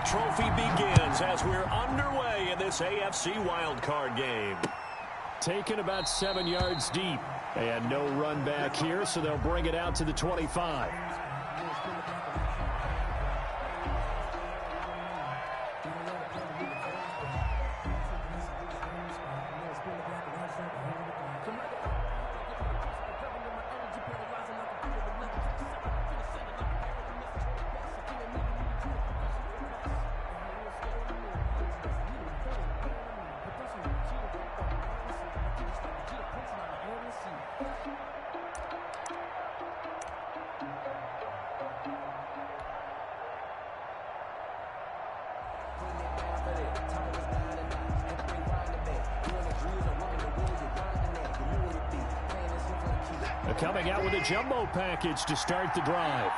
trophy begins as we're underway in this AFC wildcard game. Taken about 7 yards deep. And no run back here, so they'll bring it out to the 25. Coming out with a jumbo package to start the drive.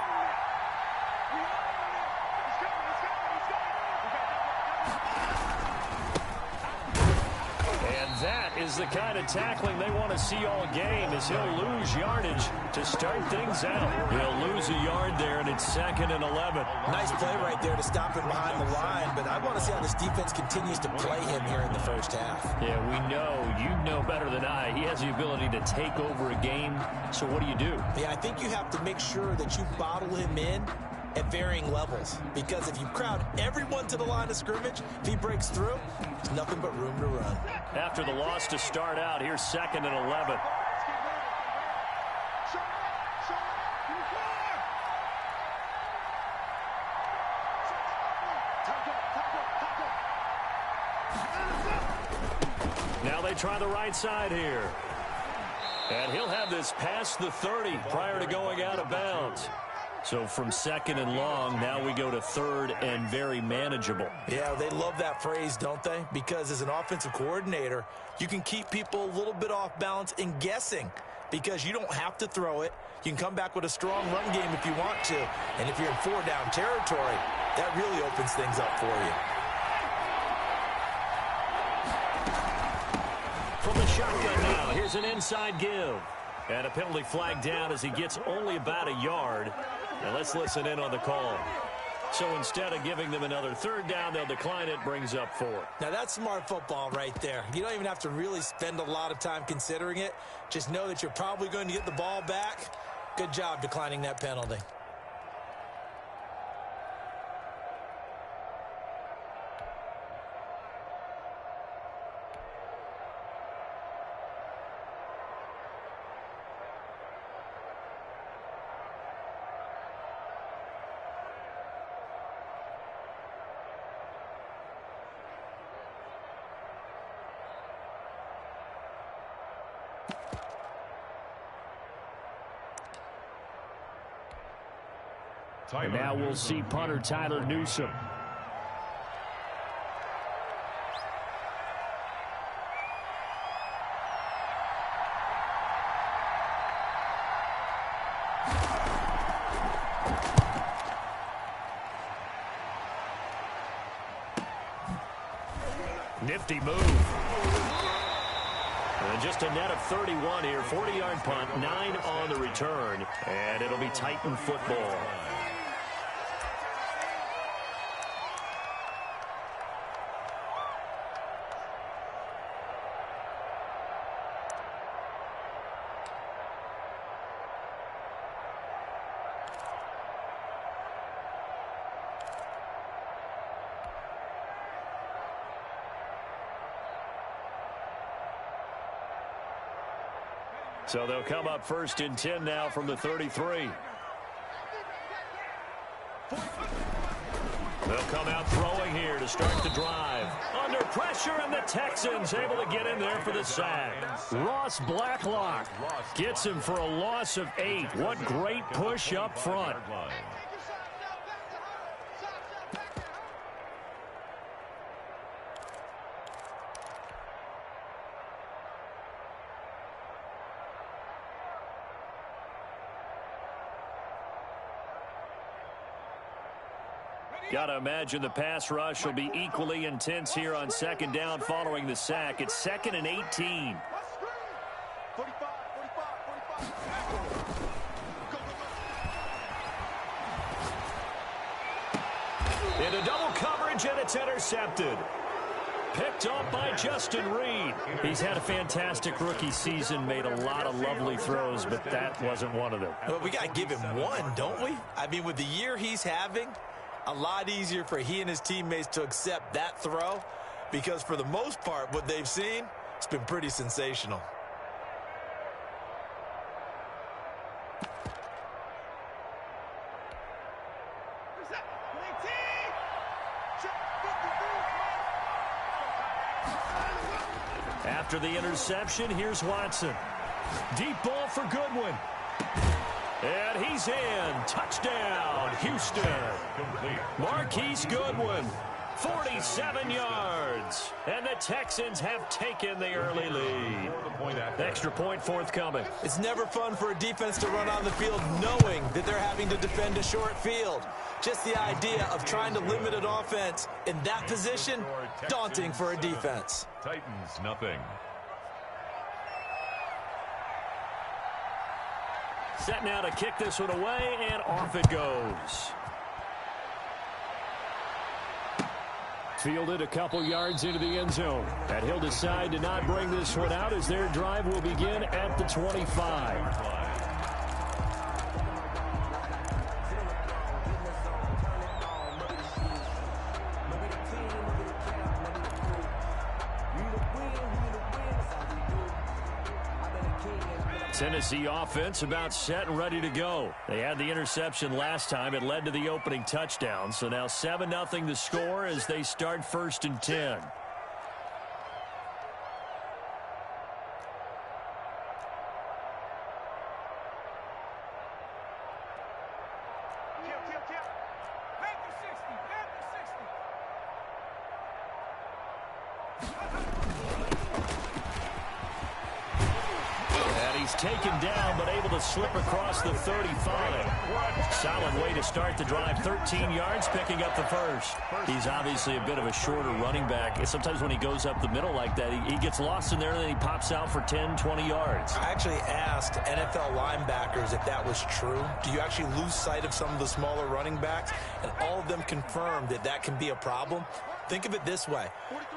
And that is the kind of tackling they want to see all game, as he'll lose yardage to start things out. He'll lose a yard there, and it's 2nd and 11. Nice play right there to stop him behind the line, but I want to see how this defense continues to play him here in the first half. Yeah, we know. You know better than I. He has the ability to take over a game, so what do you do? Yeah, I think you have to make sure that you bottle him in at varying levels, because if you crowd everyone to the line of scrimmage, if he breaks through, there's nothing but room to run. After the loss to start out, here's 2nd and 11. Now they try the right side here. And he'll have this past the 30 prior to going out of bounds. So from 2nd and long, now we go to 3rd and very manageable. Yeah, they love that phrase, don't they? Because as an offensive coordinator, you can keep people a little bit off balance and guessing, because you don't have to throw it. You can come back with a strong run game if you want to. And if you're in 4-down territory, that really opens things up for you. From the shotgun now, here's an inside give. And a penalty flag down as he gets only about a yard. And let's listen in on the call. So instead of giving them another 3rd down, they'll decline it, brings up 4. Now that's smart football right there. You don't even have to really spend a lot of time considering it. Just know that you're probably going to get the ball back. Good job declining that penalty. And now we'll see punter Tyler Newsome. Nifty move. And just a net of 31 here. 40-yard punt, 9 on the return. And it'll be Titan football. So they'll come up 1st and 10 now from the 33. They'll come out throwing here to start the drive. Under pressure, and the Texans able to get in there for the sack. Ross Blacklock gets him for a loss of 8. What great push up front. Got to imagine the pass rush will be equally intense here on 2nd down following the sack. It's 2nd and 18. Into double coverage, and it's intercepted. Picked up by Justin Reed. He's had a fantastic rookie season, made a lot of lovely throws, but that wasn't one of them. But we got to give him one, don't we? I mean, with the year he's having, a lot easier for he and his teammates to accept that throw, because for the most part, what they've seen, it's been pretty sensational. After the interception, here's Watson. Deep ball for Goodwin. And he's in. Touchdown, Houston. Marquise Goodwin, 47 yards. And the Texans have taken the early lead. Extra point forthcoming. It's never fun for a defense to run on the field knowing that they're having to defend a short field. Just the idea of trying to limit an offense in that position, daunting for a defense. Titans, nothing. Set now to kick this one away, and off it goes. Fielded a couple yards into the end zone. And he'll decide to not bring this one out as their drive will begin at the 25. Tennessee offense about set and ready to go. They had the interception last time. It led to the opening touchdown. So now 7-0 the score as they start 1st and 10. Taken down, but able to slip across the 35. Solid way to start the drive. 13 yards, picking up the first. He's obviously a bit of a shorter running back. And sometimes when he goes up the middle like that, he gets lost in there, and then he pops out for 10, 20 yards. I actually asked NFL linebackers if that was true. Do you actually lose sight of some of the smaller running backs? And all of them confirmed that that can be a problem. Think of it this way.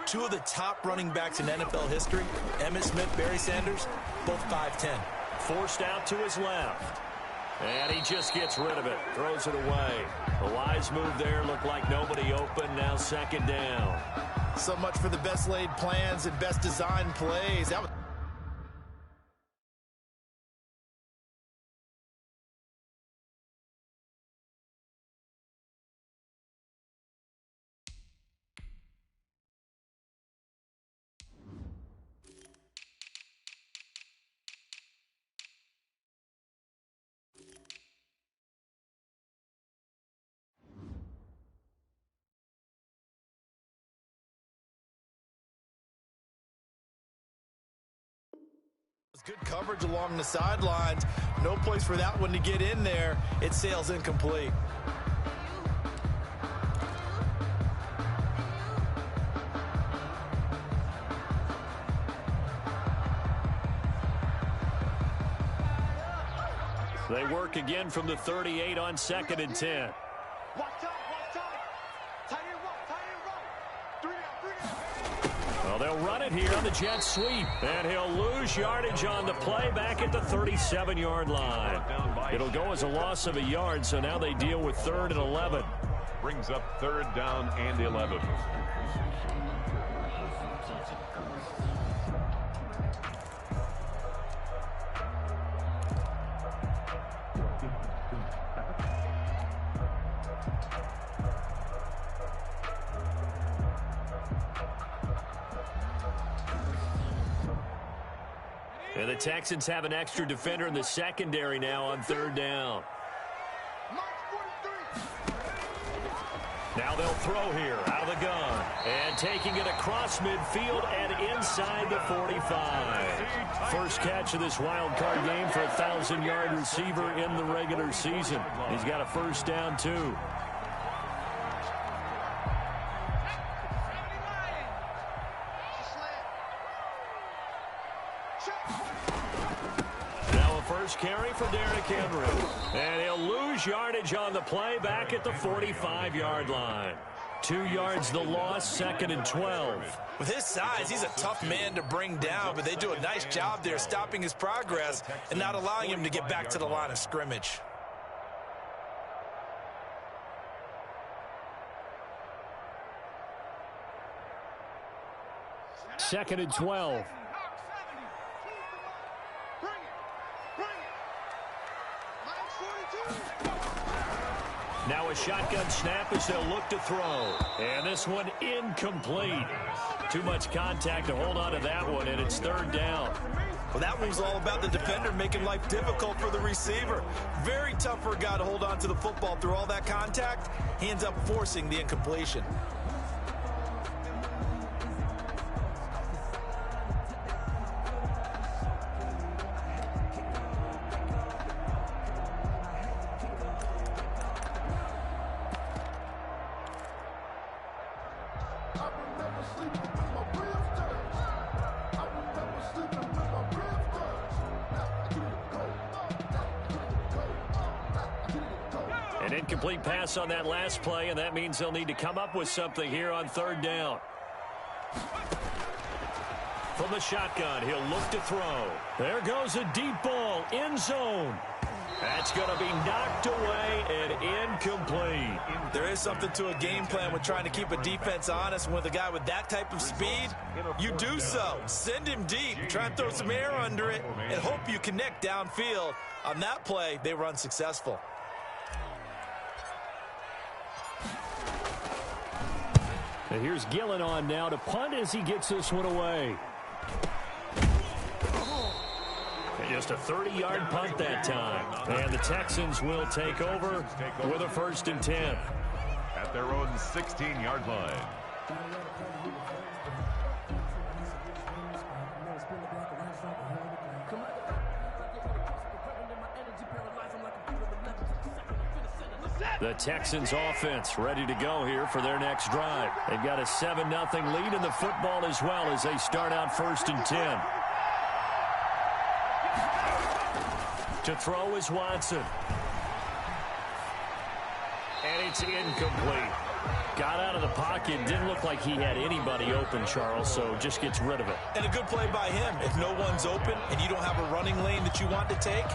2 of the top running backs in NFL history, Emmitt Smith, Barry Sanders, both 5'10". Forced out to his left. And he just gets rid of it. Throws it away. The wise move there. Looked like nobody open. Now 2nd down. So much for the best laid plans and best designed plays. That was good coverage along the sidelines. No place for that one to get in there. It sails incomplete. They work again from the 38 on 2nd and 10. Well, they'll run it here on the jet sweep. And he'll lose yardage on the play back at the 37-yard line. It'll go as a loss of a yard, so now they deal with 3rd and 11. Brings up 3rd down and 11. And the Texans have an extra defender in the secondary now on 3rd down. Now they'll throw here out of the gun. And taking it across midfield and inside the 45. First catch of this wild card game for a 1,000-yard receiver in the regular season. He's got a 1st down, too. Carry for Derrick Henry. And he'll lose yardage on the play back at the 45-yard line. 2 yards the loss, 2nd and 12. With his size, he's a tough man to bring down, but they do a nice job there stopping his progress and not allowing him to get back to the line of scrimmage. Second and 12. Now a shotgun snap as they'll look to throw. And this one incomplete. Too much contact to hold on to that one, and it's 3rd down. Well, that one was all about the defender making life difficult for the receiver. Very tough for a guy to hold on to the football through all that contact. He ends up forcing the incompletion. An incomplete pass on that last play, and that means they'll need to come up with something here on 3rd down. From the shotgun, he'll look to throw. There goes a deep ball, end zone. That's going to be knocked away and incomplete. There is something to a game plan with trying to keep a defense honest. With a guy with that type of speed, you do so. Send him deep, try and throw some air under it, and hope you connect downfield. On that play, they were unsuccessful. And here's Gillen on now to punt as he gets this one away. And just a 30-yard punt that time. And the Texans will take over with a 1st and 10. At their own 16-yard line. The Texans offense ready to go here for their next drive. They've got a 7-0 lead in the football as well as they start out 1st and 10. To throw is Watson. And it's incomplete. Got out of the pocket. Didn't look like he had anybody open, Charles, so just gets rid of it. And a good play by him. If no one's open and you don't have a running lane that you want to take,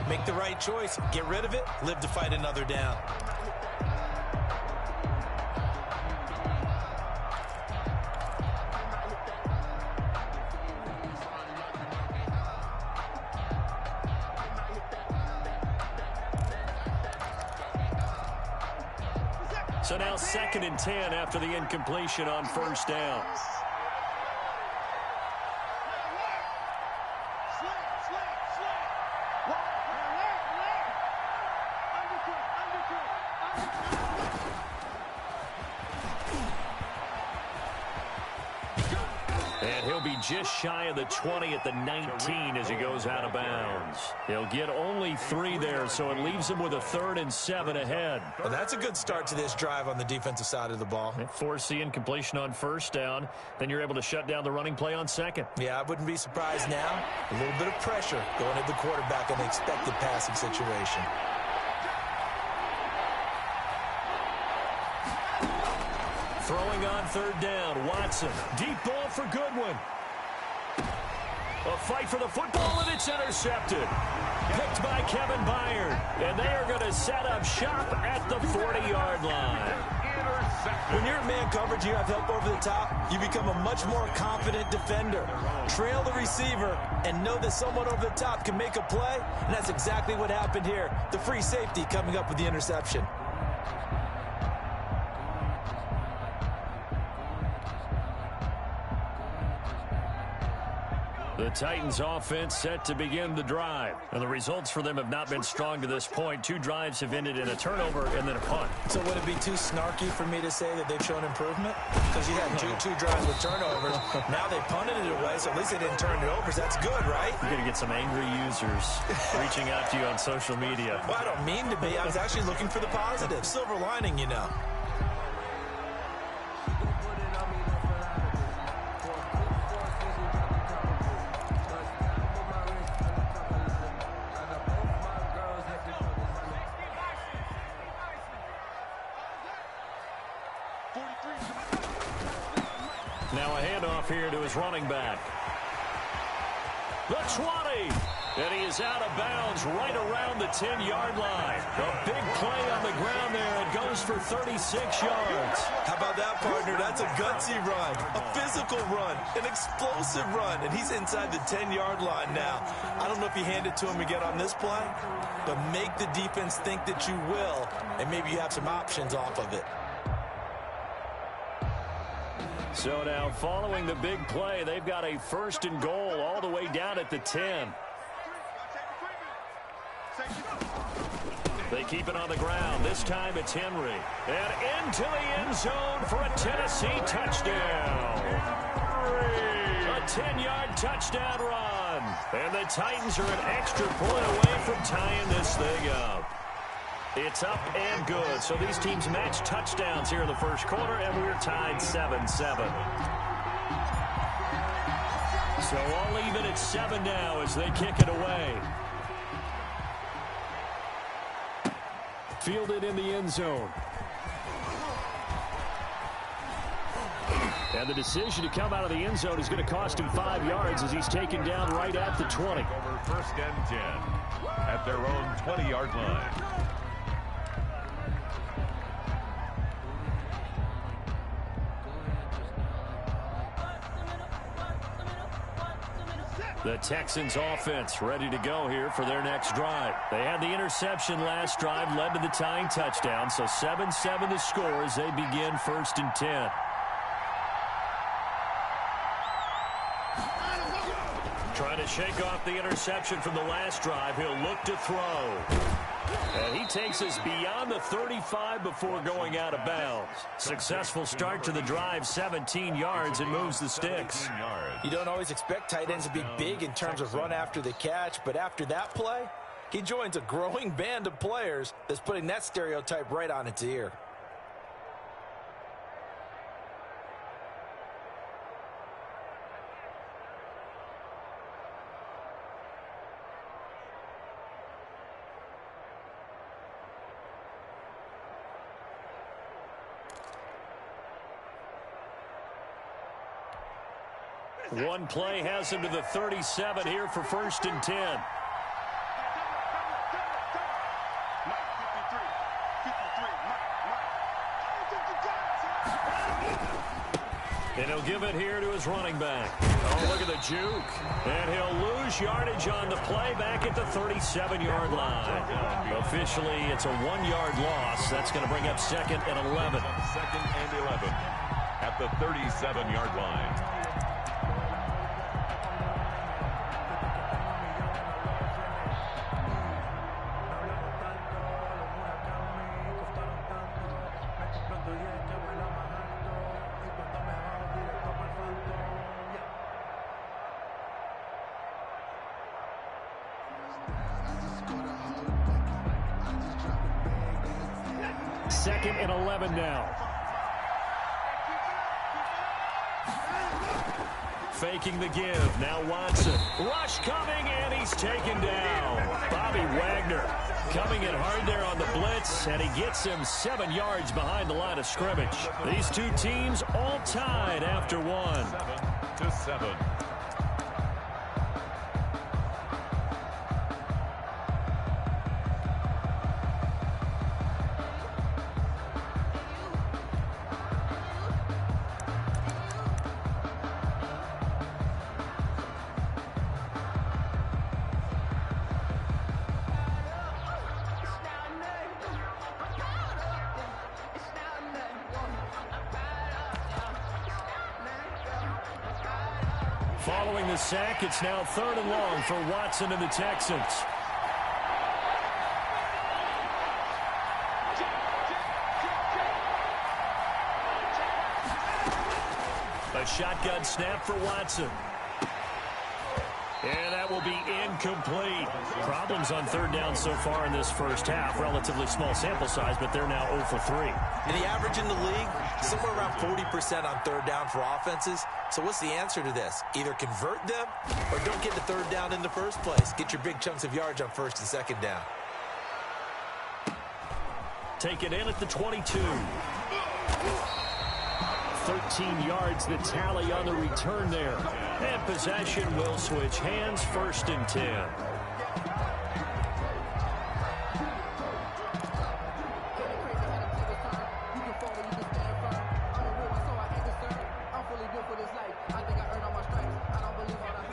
make the right choice. Get rid of it. Live to fight another down. So now 2nd and 10 after the incompletion on 1st down. And he'll be just shy of the 20 at the 19 as he goes out of bounds. He'll get only 3 there, so it leaves him with a 3rd and 7 ahead. Well, that's a good start to this drive on the defensive side of the ball. Force the incompletion on 1st down. Then you're able to shut down the running play on 2nd. Yeah, I wouldn't be surprised now. A little bit of pressure going at the quarterback in the expected passing situation. Throwing on 3rd down, Watson. Deep ball for Goodwin. A fight for the football, and it's intercepted. Picked by Kevin Byard. And they are going to set up shop at the 40-yard line. When you're in man coverage, you have help over the top, you become a much more confident defender. Trail the receiver and know that someone over the top can make a play, and that's exactly what happened here. The free safety coming up with the interception. The Titans offense set to begin the drive. And the results for them have not been strong to this point. 2 drives have ended in a turnover and then a punt. So would it be too snarky for me to say that they've shown improvement? Because you had two drives with turnovers. Now they punted it away, so at least they didn't turn it over. So that's good, right? You're going to get some angry users reaching out to you on social media. Well, I don't mean to be. I was actually looking for the positive. Silver lining, you know. Now a handoff here to his running back. The 20. And he is out of bounds right around the 10-yard line. A big play on the ground there. It goes for 36 yards. How about that, partner? That's a gutsy run, a physical run, an explosive run, and he's inside the 10-yard line now. I don't know if you hand it to him again on this play, but make the defense think that you will, and maybe you have some options off of it. So now following the big play, they've got a 1st and goal all the way down at the 10. They keep it on the ground. This time it's Henry. And into the end zone for a Tennessee touchdown. A 10-yard touchdown run. And the Titans are an extra point away from tying this thing up. It's up and good. So these teams match touchdowns here in the first quarter, and we're tied 7-7. So all even at 7 now as they kick it away. Fielded in the end zone. And the decision to come out of the end zone is going to cost him 5 yards as he's taken down right at the 20. Over 1st and 10 at their own 20-yard line. The Texans offense ready to go here for their next drive. They had the interception last drive, led to the tying touchdown, so 7-7 the score as they begin 1st and 10. Trying to shake off the interception from the last drive. He'll look to throw. And he takes us beyond the 35 before going out of bounds. Successful start to the drive, 17 yards, and moves the sticks. You don't always expect tight ends to be big in terms of run after the catch, but after that play, he joins a growing band of players that's putting that stereotype right on its ear. One play has him to the 37 here for 1st and 10. And he'll give it here to his running back. Oh, look at the juke. And he'll lose yardage on the play back at the 37-yard line. Officially, it's a 1-yard loss. That's going to bring up 2nd and 11. 2nd and 11 at the 37-yard line. Second and 11 now. Faking the give. Now Watson. Rush coming, and he's taken down. Bobby Wagner coming in hard there on the blitz, and he gets him 7 yards behind the line of scrimmage. These two teams all tied after one. 7-7. Following the sack, it's now 3rd and long for Watson and the Texans. A shotgun snap for Watson. And that will be incomplete. Problems on 3rd down so far in this first half. Relatively small sample size, but they're now 0 for 3. And the average in the league, somewhere around 40% on 3rd down for offenses. So what's the answer to this? Either convert them or don't get the 3rd down in the first place. Get your big chunks of yards on 1st and 2nd down. Take it in at the 22. 13 yards, the tally on the return there. And possession will switch hands, 1st and 10.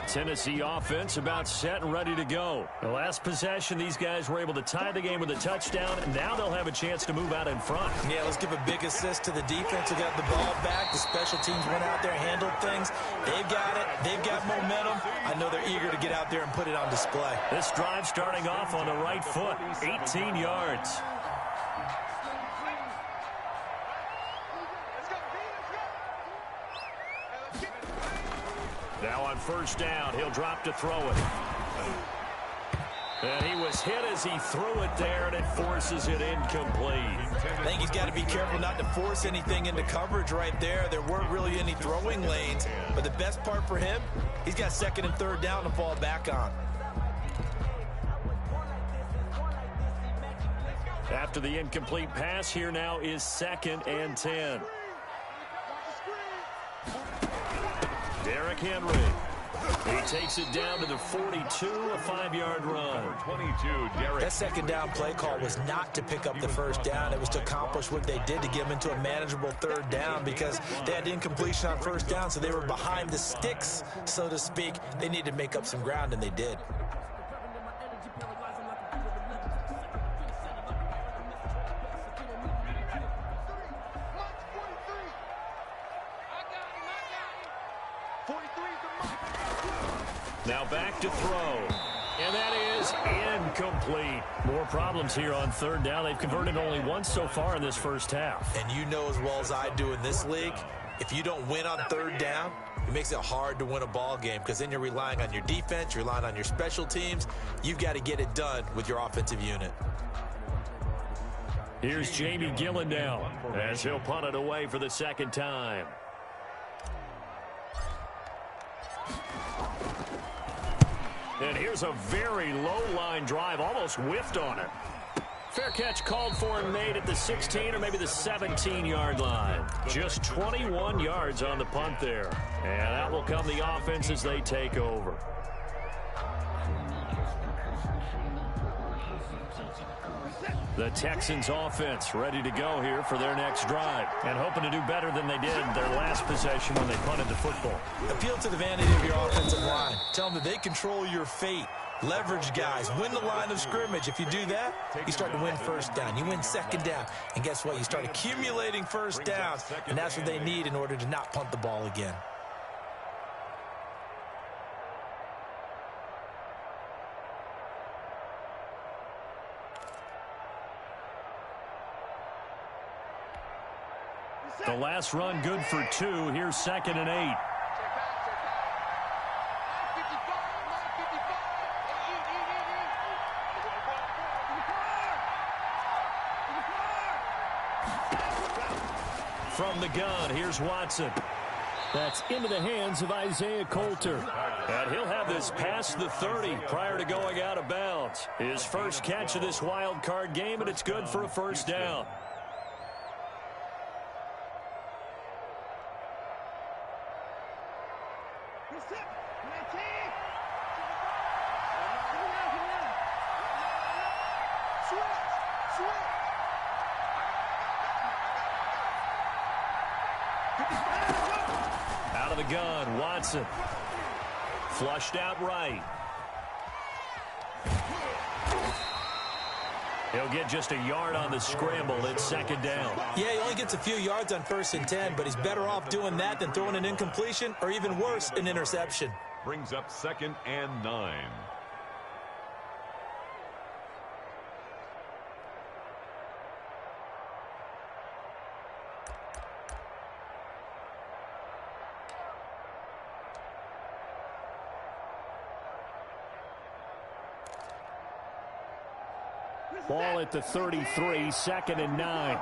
Tennessee offense about set and ready to go. The last possession, these guys were able to tie the game with a touchdown, and now they'll have a chance to move out in front. Yeah, let's give a big assist to the defense who got the ball back. The special teams went out there, handled things. They've got it. They've got momentum. I know they're eager to get out there and put it on display. This drive starting off on the right foot, 18 yards. Now on 1st down, he'll drop to throw it. And he was hit as he threw it there, and it forces it incomplete. I think he's got to be careful not to force anything into coverage right there. There weren't really any throwing lanes, but the best part for him, he's got 2nd and 3rd down to fall back on. After the incomplete pass, here now is 2nd and 10. Derrick Henry. He takes it down to the 42, a 5-yard run. 22, Derrick. That 2nd down play call was not to pick up the 1st down. It was to accomplish what they did to get them into a manageable 3rd down because they had incompletion on 1st down, so they were behind the sticks, so to speak. They needed to make up some ground, and they did. Now back to throw. And that is incomplete. More problems here on 3rd down. They've converted only once so far in this 1st half. And you know as well as I do in this league, if you don't win on 3rd down, it makes it hard to win a ball game because then you're relying on your defense, you're relying on your special teams. You've got to get it done with your offensive unit. Here's Jamie Gillen now as he'll punt it away for the 2nd time. And here's a very low-line drive, almost whiffed on it. Fair catch called for and made at the 16 or maybe the 17-yard line. Just 21 yards on the punt there. And out will come the offense as they take over. The Texans offense ready to go here for their next drive and hoping to do better than they did their last possession when they punted the football. Appeal to the vanity of your offensive line. Tell them that they control your fate. Leverage guys. Win the line of scrimmage. If you do that, you start to win 1st down. You win 2nd down. And guess what? You start accumulating 1st downs, and that's what they need in order to not punt the ball again. The last run good for 2. Here's 2nd and 8. From the gun, here's Watson. That's into the hands of Isaiah Coulter. And he'll have this past the 30 prior to going out of bounds. His first catch of this wild card game, and it's good for a 1st down. Out of the gun, Watson. Flushed out right. He'll get just a yard on the scramble. It's 2nd down. Yeah, he only gets a few yards on 1st and 10, but he's better off doing that than throwing an incompletion or even worse, an interception. Brings up 2nd and 9. Ball at the 33, 2nd and 9.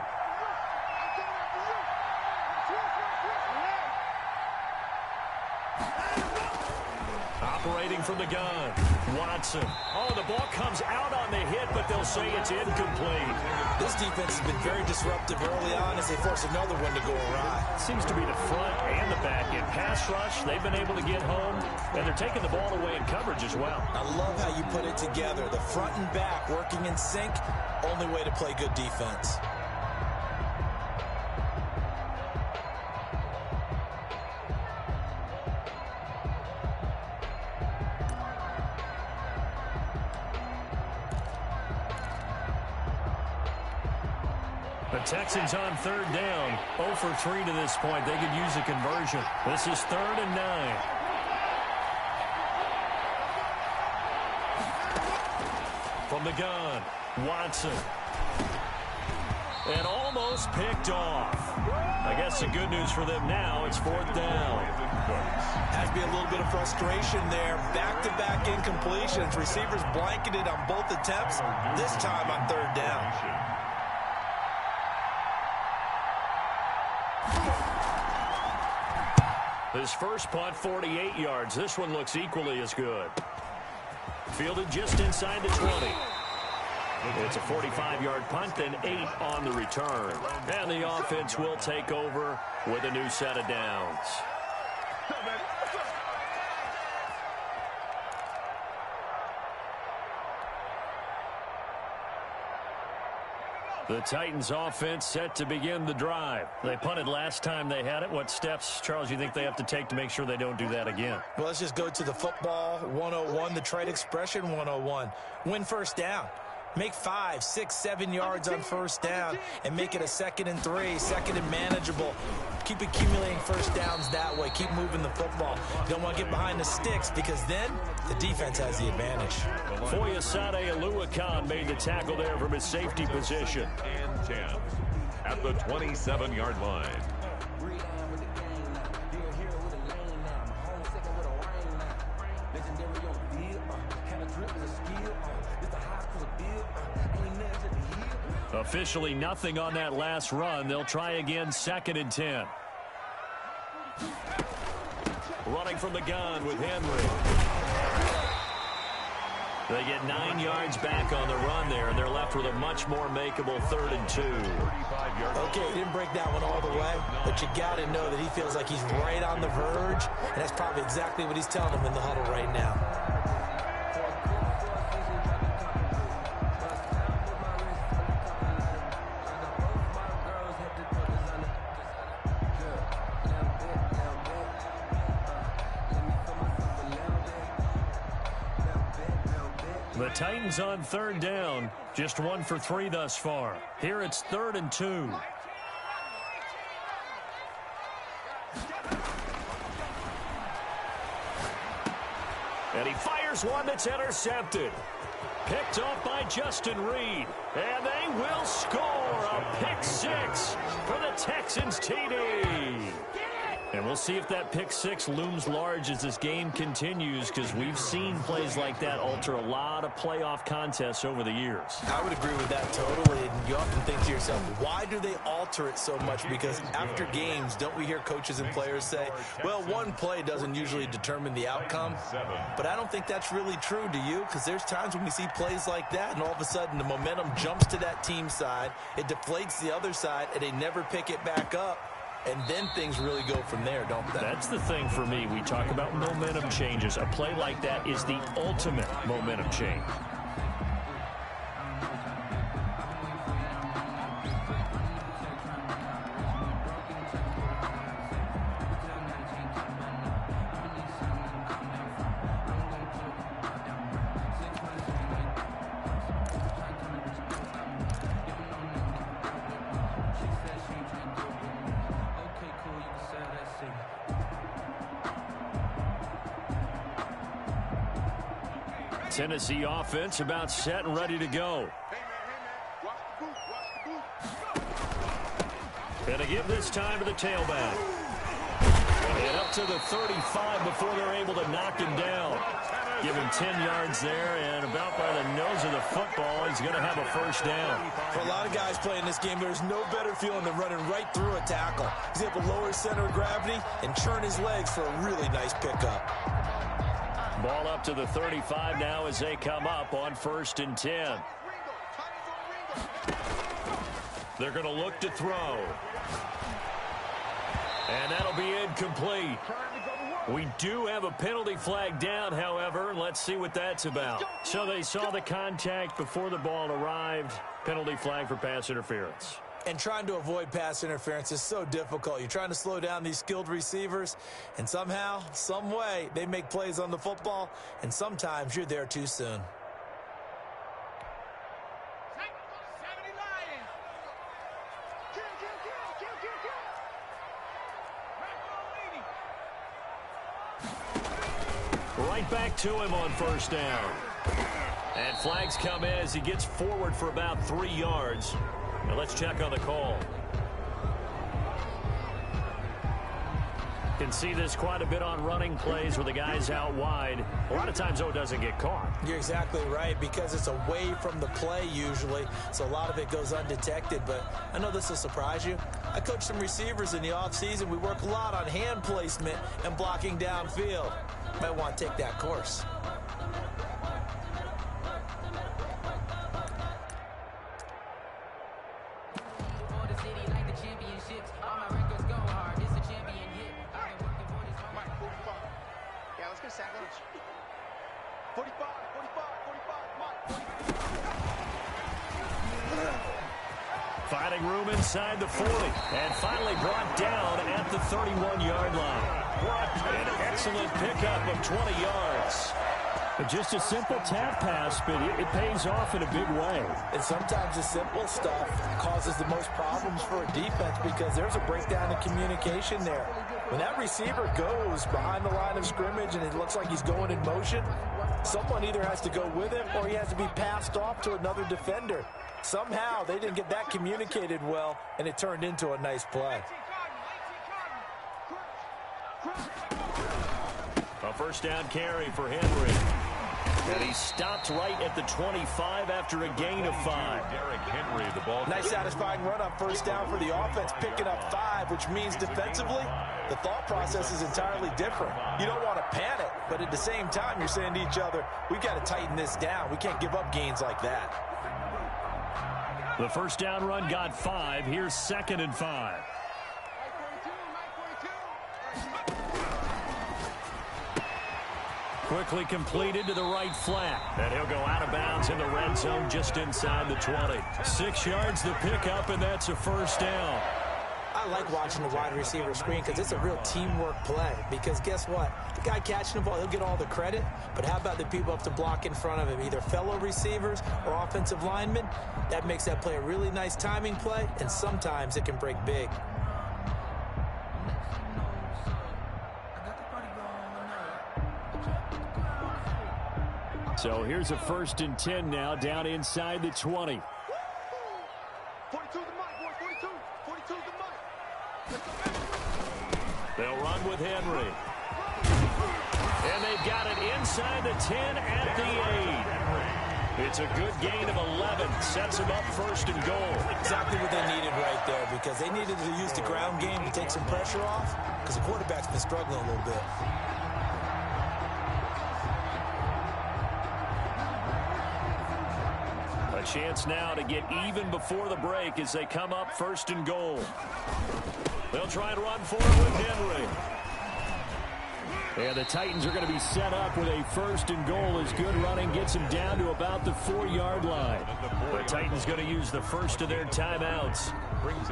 Operating from the gun, Watson. Oh, the ball comes out on the hit, but they'll say it's incomplete. This defense has been very disruptive early on as they force another one to go awry. Seems to be the front and the back end. Pass rush, they've been able to get home, and they're taking the ball away in coverage as well. I love how you put it together. The front and back working in sync, only way to play good defense. The Texans on third down, 0 for 3 to this point. They could use a conversion. This is 3rd and 9. From the gun, Watson. And almost picked off. I guess the good news for them now, it's 4th down. Has to be a little bit of frustration there. Back-to-back incompletions. Receivers blanketed on both attempts, this time on 3rd down. His first punt, 48 yards. This one looks equally as good. Fielded just inside the 20. It's a 45-yard punt, then 8 on the return. And the offense will take over with a new set of downs. The Titans offense set to begin the drive. They punted last time they had it. What steps, Charles, you think they have to take to make sure they don't do that again? Well, let's just go to the football 101, the trade expression 101. Win first down. Make 5, 6, 7 yards on first down and make it a 2nd and 3, 2nd and manageable. Keep accumulating first downs that way. Keep moving the football. You don't want to get behind the sticks because then the defense has the advantage. Foyesade Aluakan made the tackle there from his safety position. And 10 at the 27-yard line. Officially nothing on that last run. They'll try again, 2nd and 10. Running from the gun with Henry. They get 9 yards back on the run there, and they're left with a much more makeable 3rd and 2. Okay, he didn't break that one all the way, but you got to know that he feels like he's right on the verge, and that's probably exactly what he's telling them in the huddle right now. The Titans on 3rd down, just 1 for 3 thus far. Here it's 3rd and 2. And he fires one that's intercepted. Picked off by Justin Reed. And they will score a pick 6 for the Texans TD. And we'll see if that pick 6 looms large as this game continues, because we've seen plays like that alter a lot of playoff contests over the years. I would agree with that totally. And you often think to yourself, why do they alter it so much? Because after games, don't we hear coaches and players say, well, one play doesn't usually determine the outcome. But I don't think that's really true, do you? Because there's times when we see plays like that, and all of a sudden the momentum jumps to that team side, it deflates the other side, and they never pick it back up. And then things really go from there, don't they? That's the thing for me. We talk about momentum changes. A play like that is the ultimate momentum change. Tennessee offense about set and ready to go. And a give this time to the tailback. And up to the 35 before they're able to knock him down. Give him 10 yards there, and about by the nose of the football, he's going to have a first down. For a lot of guys playing this game, there's no better feeling than running right through a tackle. He's able to lower his center of gravity and churn his legs for a really nice pickup. Ball up to the 35 now as they come up on 1st and 10. They're going to look to throw. And that'll be incomplete. We do have a penalty flag down, however. Let's see what that's about. So they saw the contact before the ball arrived. Penalty flag for pass interference. And trying to avoid pass interference is so difficult. You're trying to slow down these skilled receivers, and somehow, some way, they make plays on the football, and sometimes you're there too soon. Right back to him on 1st down. And flags come in as he gets forward for about 3 yards. Now let's check on the call. Can see this quite a bit on running plays where the guy's out wide. A lot of times, though, it doesn't get caught. You're exactly right, because it's away from the play usually, so a lot of it goes undetected. But I know this will surprise you. I coach some receivers in the offseason. We work a lot on hand placement and blocking downfield. Might want to take that course. Finding room inside the 40. And finally brought down at the 31-yard line. An excellent pickup of 20 yards. Just a simple tap pass, but it pays off in a big way. And sometimes the simple stuff causes the most problems for a defense because there's a breakdown in communication there. When that receiver goes behind the line of scrimmage and it looks like he's going in motion, someone either has to go with him or he has to be passed off to another defender. Somehow they didn't get that communicated well, and it turned into a nice play. A 1st down carry for Henry. And he stopped right at the 25 after a gain of 5. Derrick Henry, the ball. Nice satisfying run on 1st down for the offense, picking up 5, which means defensively, the thought process is entirely different. You don't want to panic, but at the same time, you're saying to each other, we've got to tighten this down. We can't give up gains like that. The 1st down run got 5. Here's 2nd and 5. Quickly completed to the right flat. And he'll go out of bounds in the red zone just inside the 20. 6 yards the pickup, and that's a 1st down. I like watching the wide receiver screen because it's a real teamwork play. Because guess what? The guy catching the ball, he'll get all the credit. But how about the people up to block in front of him, either fellow receivers or offensive linemen? That makes that play a really nice timing play, and sometimes it can break big. So here's a 1st and 10 now, down inside the 20. 42's the mic, boy. 42's the mic. They'll run with Henry. And they've got it inside the 10 at the 8. It's a good gain of 11. Sets them up 1st and goal. Exactly what they needed right there, because they needed to use the ground game to take some pressure off, because the quarterback's been struggling a little bit. A chance now to get even before the break as they come up 1st and goal. They'll try and run for it with Henry. And the Titans are going to be set up with a 1st and goal as good running gets them down to about the 4-yard line. The Titans going to use the first of their timeouts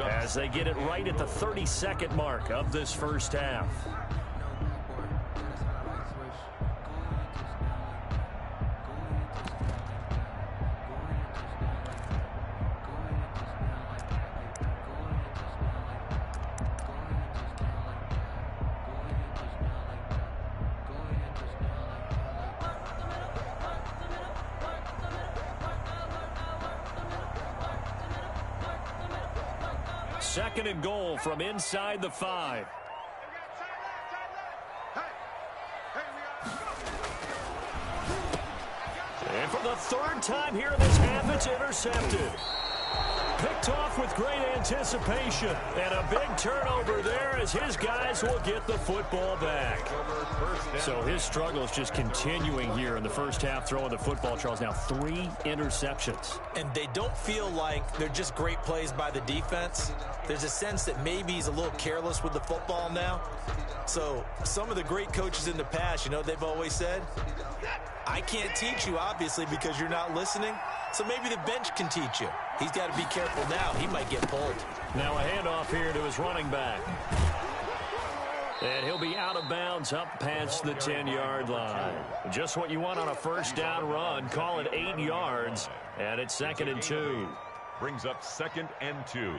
as they get it right at the 32nd mark of this 1st half. Second and goal from inside the 5. And for the 3rd time here in this half, it's intercepted. Picked off with great anticipation. And a big turnover there as his guys will get the football back. So his struggle is just continuing here in the first half, throwing the football, Charles. Now 3 interceptions. And they don't feel like they're just great plays by the defense. There's a sense that maybe he's a little careless with the football now. So some of the great coaches in the past, you know, they've always said, I can't teach you, obviously, because you're not listening. So maybe the bench can teach you. He's got to be careful now. He might get pulled. Now a handoff here to his running back. And he'll be out of bounds up past the 10-yard line. Just what you want on a first down run. Call it 8 yards. And it's 2nd and 2. Brings up 2nd and 2.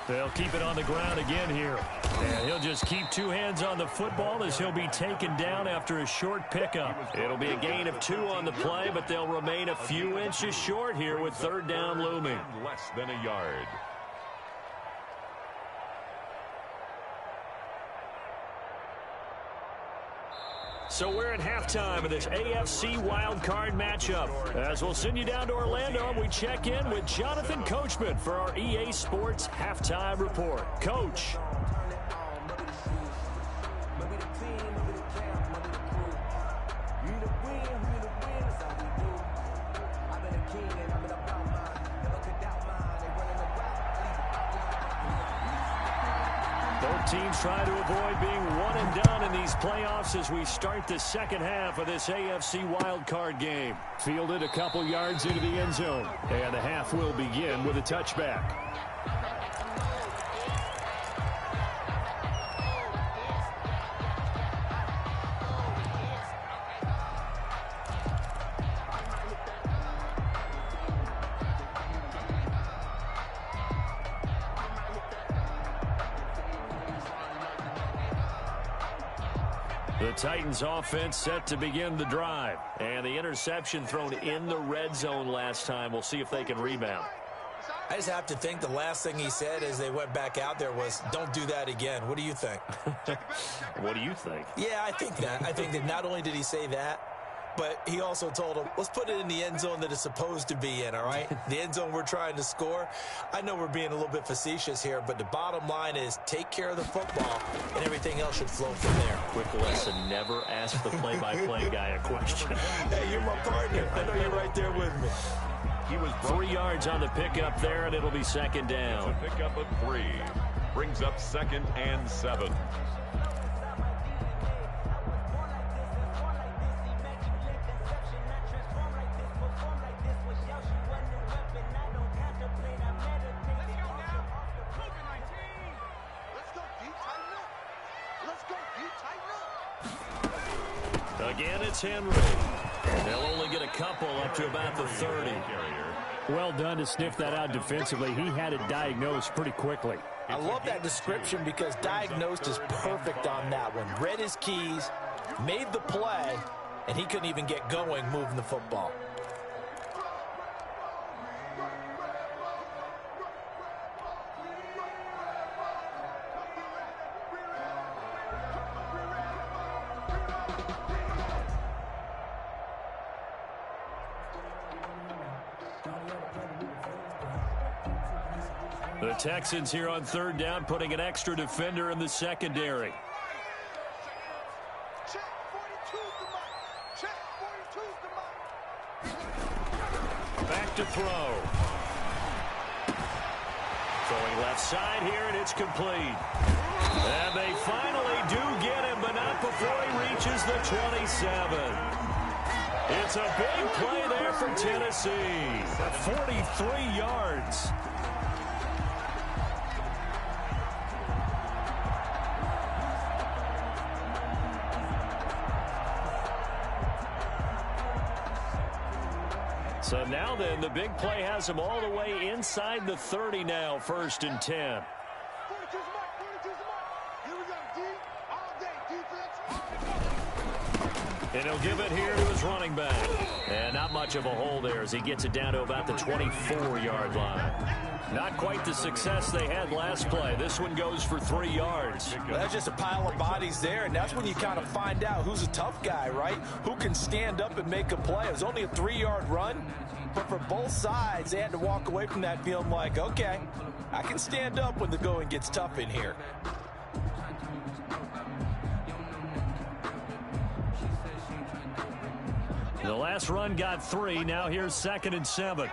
They'll keep it on the ground again here. And he'll just keep 2 hands on the football as he'll be taken down after a short pickup. It'll be a gain of 2 on the play, but they'll remain a few inches short here with 3rd down looming. Less than a yard. So we're at halftime of this AFC wildcard matchup. As we'll send you down to Orlando, we check in with Jonathan Coachman for our EA Sports Halftime Report. Coach. Both teams try to avoid being one and done in these playoffs as we start the second half of this AFC wildcard game. Fielded a couple yards into the end zone. And the half will begin with a touchback. The Titans offense set to begin the drive. And the interception thrown in the red zone last time. We'll see if they can rebound. I just have to think the last thing he said as they went back out there was, don't do that again. What do you think? What do you think? Yeah, I think that. I think that not only did he say that, but he also told him, let's put it in the end zone that it's supposed to be in, all right? The end zone we're trying to score. I know we're being a little bit facetious here, but the bottom line is take care of the football, and everything else should flow from there. Quick lesson, never ask the play-by-play guy a question. Hey, you're my partner. I know you're right there with me. He was 3 yards on the pickup there, and it'll be 2nd down. A pickup of 3. Brings up 2nd and 7. Again, it's Henry. They'll only get a couple up to about the 30. Well done to sniff that out defensively. He had it diagnosed pretty quickly. I love that description because diagnosed is perfect on that one. Read his keys, made the play, and he couldn't even get going moving the football. The Texans here on 3rd down, putting an extra defender in the secondary. Check 42's the mark. Check 42's the mark. Back to throw. Throwing left side here, and it's complete. And they finally do get him, but not before he reaches the 27. It's a big play there for Tennessee. 43 yards. So now then, the big play has him all the way inside the 30 now, 1st and 10. And he'll give it here to his running back. And not much of a hole there as he gets it down to about the 24-yard line. Not quite the success they had last play. This one goes for 3 yards. Well, that's just a pile of bodies there, and that's when you kind of find out who's a tough guy, right? Who can stand up and make a play. It was only a 3-yard run, but for both sides, they had to walk away from that feeling like, okay, I can stand up when the going gets tough in here. The last run got 3. Now here's 2nd and 7.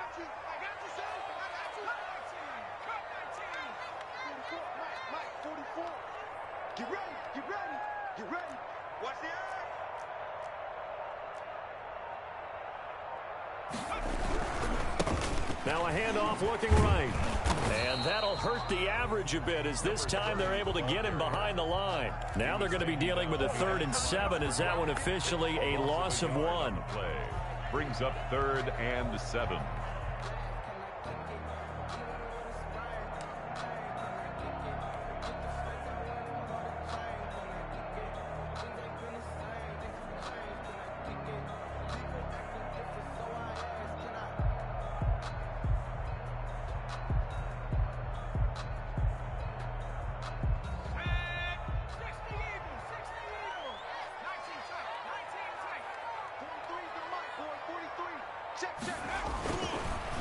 Get ready, get ready, get ready. Watch the eye. Now a handoff looking right. And that'll hurt the average a bit as this time they're able to get him behind the line. Now they're going to be dealing with a 3rd and 7 as that one officially a loss of 1. Play brings up 3rd and 7.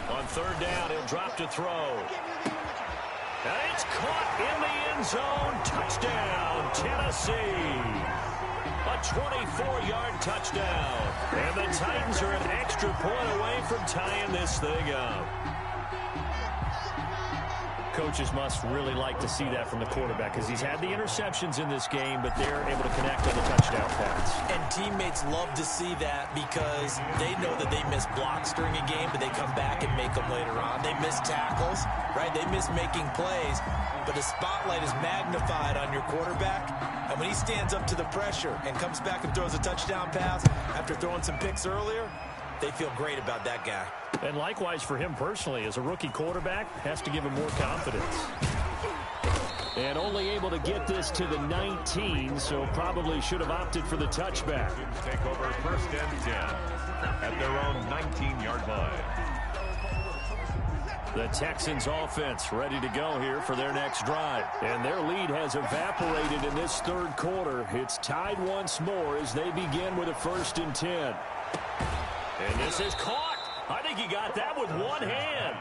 On 3rd down, he'll drop to throw. And it's caught in the end zone. Touchdown, Tennessee. A 24-yard touchdown. And the Titans are an extra point away from tying this thing up. Coaches must really like to see that from the quarterback because he's had the interceptions in this game, but they're able to connect on the touchdown pass. And teammates love to see that because they know that they miss blocks during a game, but they come back and make them later on. They miss tackles, right? They miss making plays, but the spotlight is magnified on your quarterback. And when he stands up to the pressure and comes back and throws a touchdown pass after throwing some picks earlier, they feel great about that guy. And likewise for him personally, as a rookie quarterback, has to give him more confidence. And only able to get this to the 19, so probably should have opted for the touchback. Take over 1st and 10 at their own 19-yard line. The Texans offense ready to go here for their next drive. And their lead has evaporated in this 3rd quarter. It's tied once more as they begin with a 1st and 10. And this is caught. I think he got that with one hand.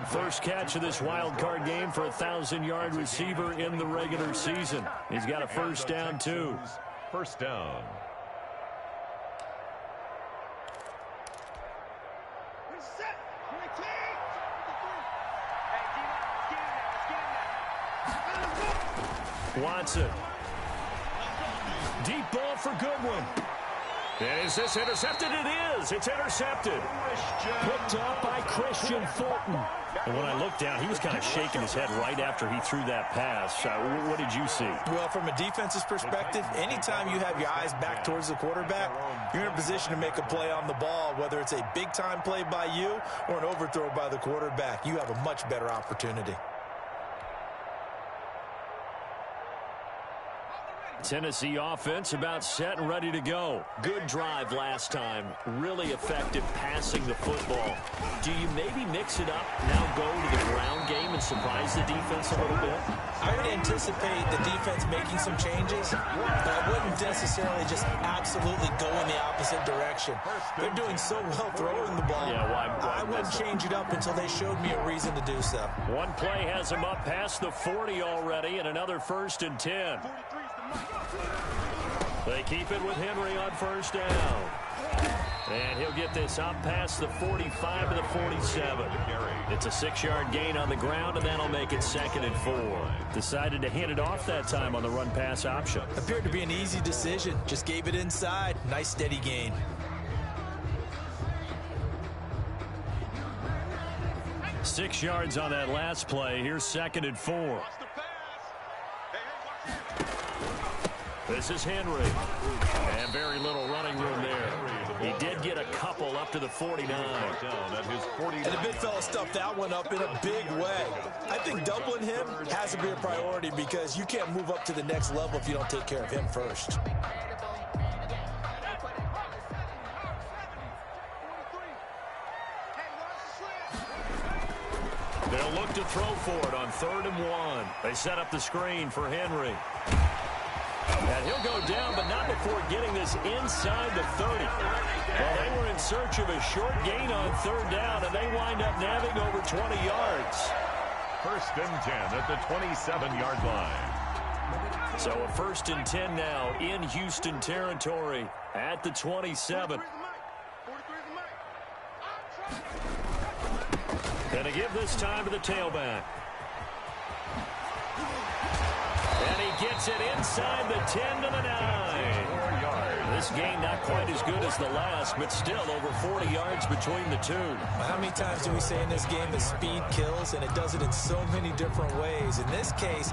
First catch of this wild card game for a 1,000-yard receiver in the regular season. He's got a 1st down, too. 1st down. Watson. Deep ball for Goodwin. And is this intercepted? It is. It's intercepted. Picked up by Christian Fulton. And when I looked down, he was kind of shaking his head right after he threw that pass. What did you see? Well, from a defense's perspective, anytime you have your eyes back towards the quarterback, you're in a position to make a play on the ball, whether it's a big-time play by you or an overthrow by the quarterback. You have a much better opportunity. Tennessee offense about set and ready to go. Good drive last time. Really effective passing the football. Do you maybe mix it up, now go to the ground game and surprise the defense a little bit? I would anticipate the defense making some changes, but I wouldn't necessarily just absolutely go in the opposite direction. They're doing so well throwing the ball. Yeah, why I wouldn't change it up until they showed me a reason to do so. One play has him up past the 40 already, and another 1st and 10. They keep it with Henry on 1st down. And he'll get this up past the 45 to the 47. It's a 6-yard gain on the ground, and that'll make it 2nd and 4. Decided to hand it off that time on the run-pass option. Appeared to be an easy decision. Just gave it inside. Nice steady gain. Six yards on that last play. Here's 2nd and 4. This is Henry. And very little running room there. He did get a couple up to the 49. And the big fella stuffed that one up in a big way. I think doubling him has to be a priority because you can't move up to the next level if you don't take care of him first. They'll look to throw for it on 3rd and 1. They set up the screen for Henry. And he'll go down, but not before getting this inside the 30. Well, they were in search of a short gain on 3rd down, and they wind up nabbing over 20 yards. 1st and 10 at the 27-yard line. So a 1st and 10 now in Houston territory at the 27. Gonna give this time to the tailback. And he gets it inside the 10 to the 9. This game not quite as good as the last, but still over 40 yards between the two. How many times do we say in this game that speed kills, and it does it in so many different ways? In this case,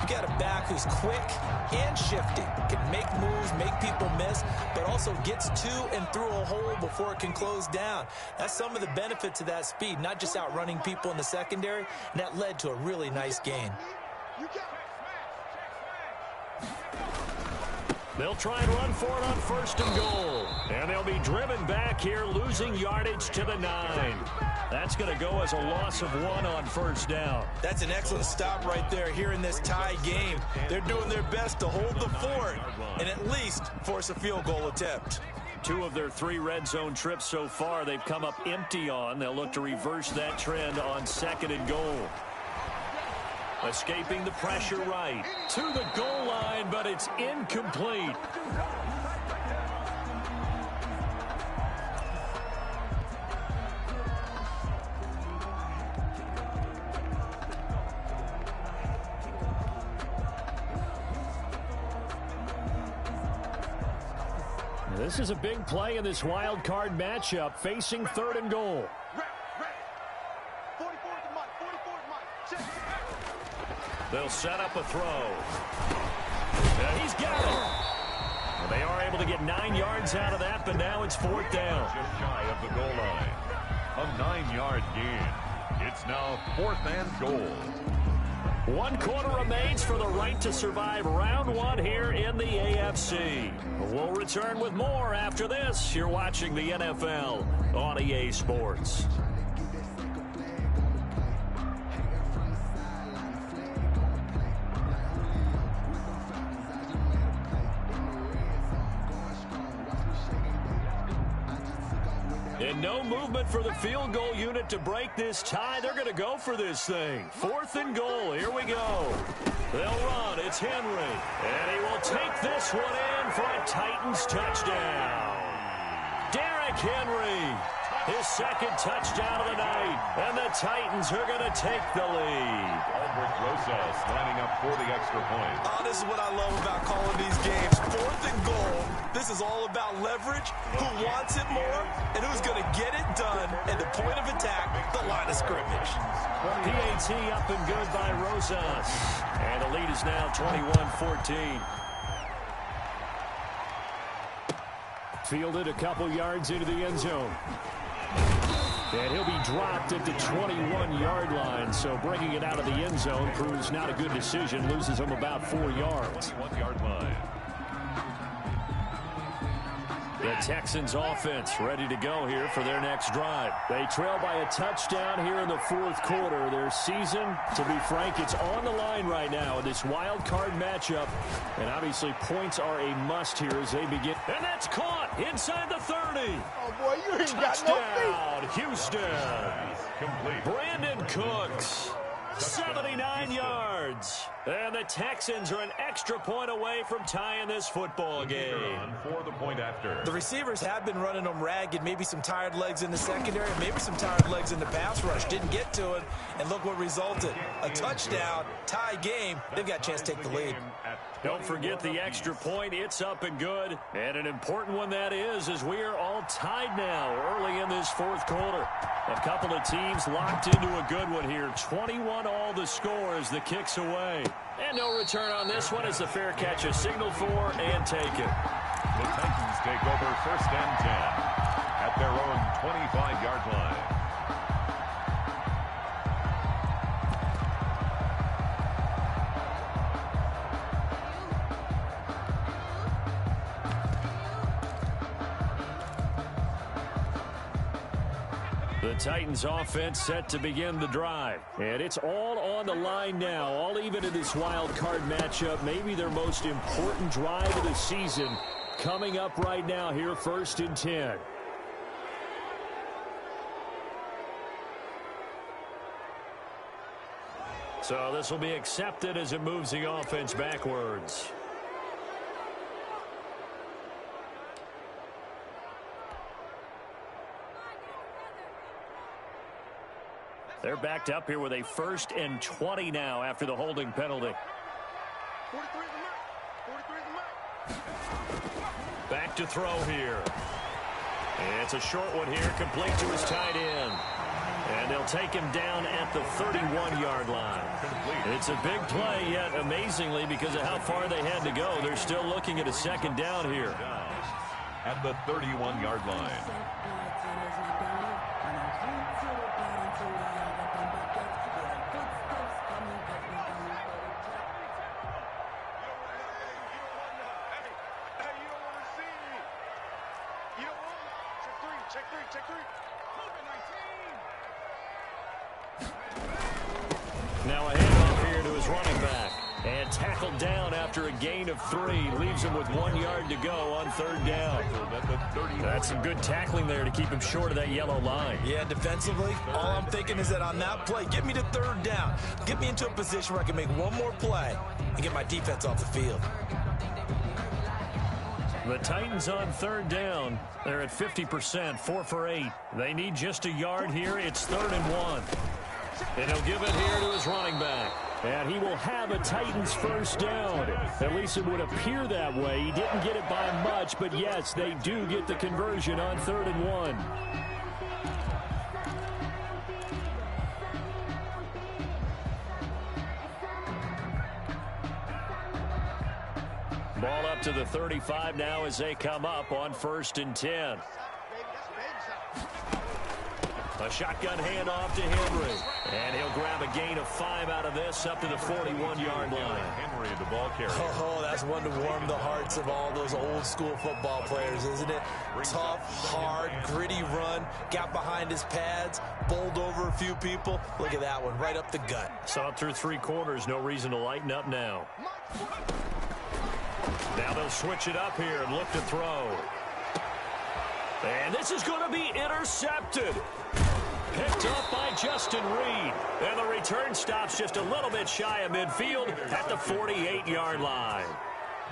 you got a back who's quick and shifty, can make moves, make people miss, but also gets to and through a hole before it can close down. That's some of the benefits of that speed, not just outrunning people in the secondary, and that led to a really nice gain. They'll try and run for it on 1st and goal. And they'll be driven back here, losing yardage to the 9. That's going to go as a loss of 1 on 1st down. That's an excellent stop right there here in this tie game. They're doing their best to hold the fort and at least force a field goal attempt. 2 of their 3 red zone trips so far they've come up empty on. They'll look to reverse that trend on 2nd and goal. Escaping the pressure right to the goal line, but it's incomplete. This is a big play in this wild card matchup, facing 3rd and goal. They'll set up a throw. And he's got it. Well, they are able to get 9 yards out of that, but now it's 4th down. Just shy of the goal line. A 9-yard gain. It's now 4th and goal. 1 quarter remains for the right to survive round 1 here in the AFC. We'll return with more after this. You're watching the NFL on EA Sports. And no movement for the field goal unit to break this tie. They're going to go for this thing. 4th and goal. Here we go. They'll run. It's Henry. And he will take this one in for a Titans touchdown. Derrick Henry. His 2nd touchdown of the night. And the Titans are going to take the lead. Rosas lining up for the extra point. Oh, this is what I love about calling these games. 4th and goal. This is all about leverage, who wants it more, and who's going to get it done at the point of attack, the line of scrimmage. PAT up and good by Rosas. And the lead is now 21-14. Fielded a couple yards into the end zone. And he'll be dropped at the 21-yard line, so bringing it out of the end zone proves not a good decision. Loses him about 4 yards. 1-yard line. The Texans offense ready to go here for their next drive. They trail by a touchdown here in the 4th quarter. Their season, to be frank, it's on the line right now in this wild card matchup. And obviously points are a must here as they begin. And that's caught inside the 30. Oh, boy, you ain't Touchdown, Houston. Complete. Brandon Cooks. 79 yards. And the Texans are an extra point away from tying this football game. For the point after. The receivers have been running them ragged, maybe some tired legs in the secondary, maybe some tired legs in the pass rush. Didn't get to it, and look what resulted. A touchdown, tie game. They've got a chance to take the lead. Don't forget the extra point. It's up and good. And an important one that is, as we are all tied now early in this 4th quarter. A couple of teams locked into a good one here. 21 all the score as the kick's away. And no return on this one as the fair catch is signaled for and taken. The Titans take over 1st and 10 at their own 25-yard line. The Titans offense set to begin the drive. And it's all on the line now, all even in this wild card matchup. Maybe their most important drive of the season coming up right now here, 1st and 10. So this will be accepted as it moves the offense backwards. They're backed up here with a 1st and 20 now after the holding penalty. 43 is the mark. 43 is the mark. Back to throw here. It's a short one here, complete to his tight end. And they'll take him down at the 31-yard line. It's a big play, yet amazingly, because of how far they had to go, they're still looking at a 2nd down here. At the 31-yard line. Check three. Now a handoff here to his running back. And tackled down after a gain of 3. Leaves him with 1 yard to go on 3rd down. That's some good tackling there to keep him short of that yellow line. Yeah, defensively, all I'm thinking is that on that play, get me to 3rd down. Get me into a position where I can make one more play and get my defense off the field. The Titans on 3rd down. They're at 50%, 4 for 8. They need just a yard here. It's 3rd and 1. And he'll give it here to his running back. And he will have a Titans 1st down. At least it would appear that way. He didn't get it by much, but yes, they do get the conversion on 3rd and 1. Ball up to the 35 now as they come up on 1st and 10. A shotgun handoff to Henry. And he'll grab a gain of 5 out of this up to the 41-yard line. Henry, the ball carrier. Oh, that's one to warm the hearts of all those old school football players, isn't it? Tough, hard, gritty run. Got behind his pads, bowled over a few people. Look at that one, right up the gut. Saw it through 3 quarters. No reason to lighten up now. Now they'll switch it up here and look to throw. And this is going to be intercepted. Picked up by Justin Reed. And the return stops just a little bit shy of midfield at the 48-yard line.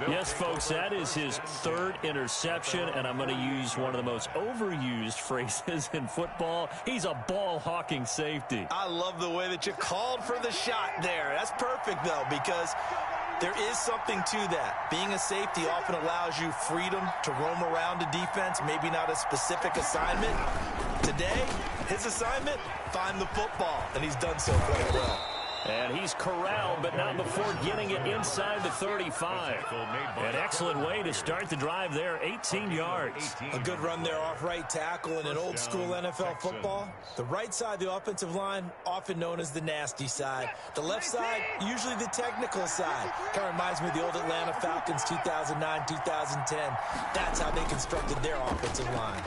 Yes, folks, that is his 3rd interception, and I'm going to use one of the most overused phrases in football. He's a ball-hawking safety. I love the way that you called for the shot there. That's perfect, though, because there is something to that. Being a safety often allows you freedom to roam around a defense, maybe not a specific assignment. Today, his assignment, find the football, and he's done so quite well. And he's corralled, but not before getting it inside the 35. An excellent way to start the drive there, 18 yards. A good run there off right tackle in an old school NFL football. The right side of the offensive line, often known as the nasty side. The left side, usually the technical side. Kind of reminds me of the old Atlanta Falcons 2009, 2010. That's how they constructed their offensive line.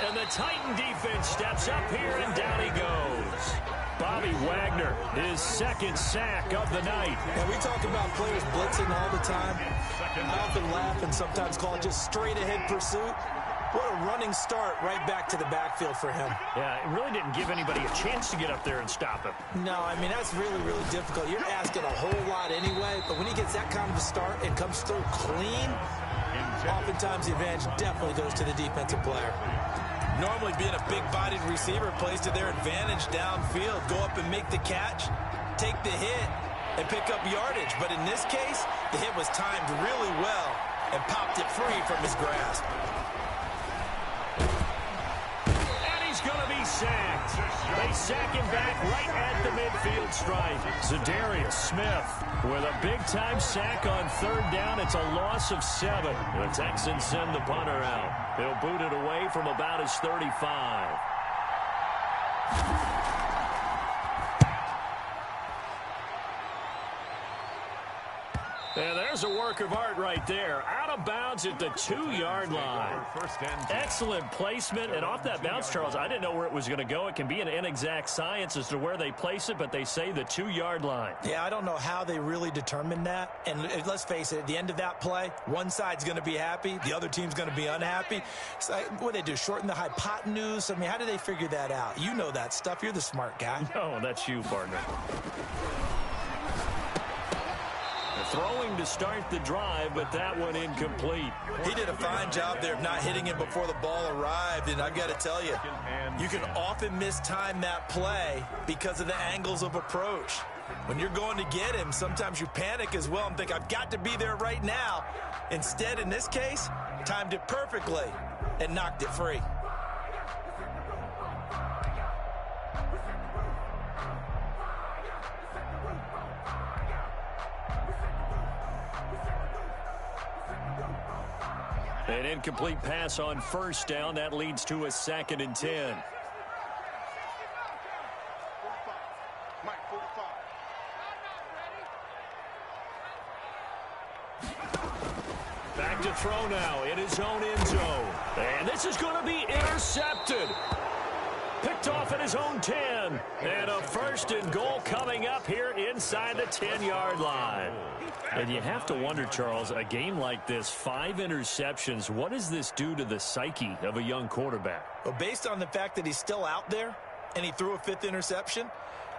And the Titan defense steps up here, and down he goes. Bobby Wagner, his 2nd sack of the night. And we talk about players blitzing all the time. I often laugh and sometimes call it just straight-ahead pursuit. What a running start right back to the backfield for him. Yeah, it really didn't give anybody a chance to get up there and stop him. No, I mean, that's really, really difficult. You're asking a whole lot anyway, but when he gets that kind of a start and comes through clean, oftentimes the advantage definitely goes to the defensive player. Normally being a big-bodied receiver plays to their advantage downfield. Go up and make the catch, take the hit, and pick up yardage. But in this case, the hit was timed really well and popped it free from his grasp. And he's going to be sacked. They sack him back right at the midfield stripe. Za'Darius Smith with a big-time sack on 3rd down. It's a loss of 7. The Texans send the punter out. He'll boot it away from about his 35. And there there's a work of art right there. Out of bounds at the 2-yard line. Excellent placement. And off that bounce, Charles, I didn't know where it was going to go. It can be an inexact science as to where they place it, but they say the 2-yard line. Yeah, I don't know how they really determined that. And let's face it, at the end of that play, one side's going to be happy, the other team's going to be unhappy. So what they do, shorten the hypotenuse? I mean, how do they figure that out? You know that stuff. You're the smart guy. No, that's you, partner. Throwing to start the drive, but that one incomplete. He did a fine job there of not hitting him before the ball arrived, and I've got to tell you, you can often mistime that play because of the angles of approach. When you're going to get him, sometimes you panic as well and think, I've got to be there right now. Instead, in this case, timed it perfectly and knocked it free. An incomplete pass on first down. That leads to a 2nd and 10. Mike, 45. Back to throw now in his own end zone. And this is going to be intercepted. Picked off at his own 10. And a 1st and goal coming up here inside the 10-yard line. And you have to wonder, Charles, a game like this, 5 interceptions, what does this do to the psyche of a young quarterback? Well, based on the fact that he's still out there and he threw a 5th interception,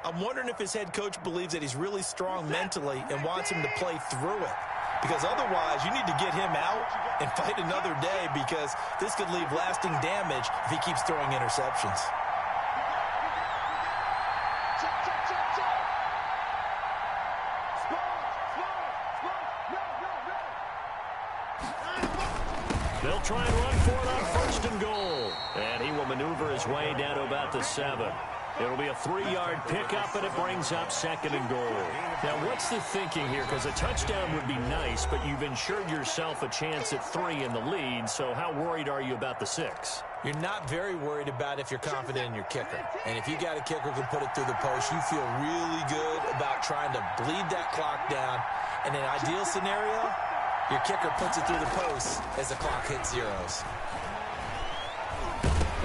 I'm wondering if his head coach believes that he's really strong mentally and wants him to play through it. Because otherwise, you need to get him out and fight another day, because this could leave lasting damage if he keeps throwing interceptions. They'll try and run for it on 1st and goal. And he will maneuver his way down to about the 7. It'll be a 3-yard pickup, and it brings up 2nd and goal. Now, what's the thinking here? Because a touchdown would be nice, but you've ensured yourself a chance at 3 in the lead, so how worried are you about the 6? You're not very worried about if you're confident in your kicker. And if you got a kicker who can put it through the post, you feel really good about trying to bleed that clock down. In an ideal scenario, your kicker puts it through the post as the clock hits zeros.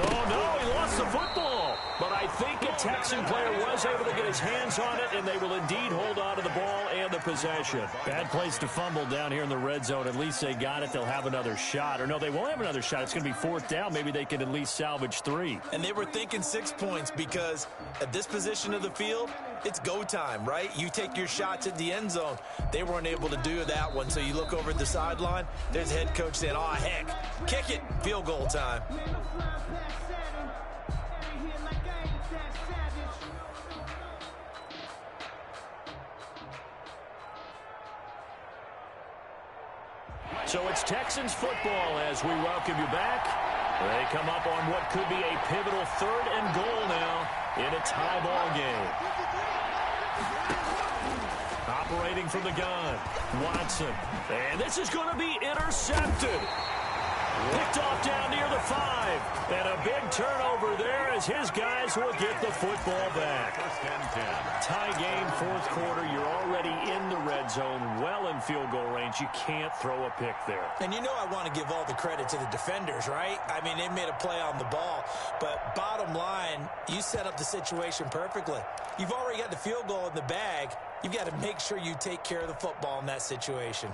Oh, no, he lost the football. But I think a Texan player was able to get his hands on it, and they will indeed hold on to the ball and the possession. Bad place to fumble down here in the red zone. At least they got it. They'll have another shot. Or no, they won't have another shot. It's going to be 4th down. Maybe they can at least salvage 3. And they were thinking 6 points, because at this position of the field, it's go time, right? You take your shots at the end zone. They weren't able to do that one, so you look over at the sideline. There's the head coach saying, oh, heck, kick it, field goal time. So it's Texans football as we welcome you back. They come up on what could be a pivotal 3rd and goal now in a tie ball game. Operating from the gun, Watson. And this is going to be intercepted. Picked off down near the 5. And a big turnover there as his guys will get the football back. 1st and 10. Tie game, 4th quarter. You're already in the red zone, well in field goal range. You can't throw a pick there. And you know I want to give all the credit to the defenders, right? I mean, they made a play on the ball. But bottom line, you set up the situation perfectly. You've already got the field goal in the bag. You've got to make sure you take care of the football in that situation.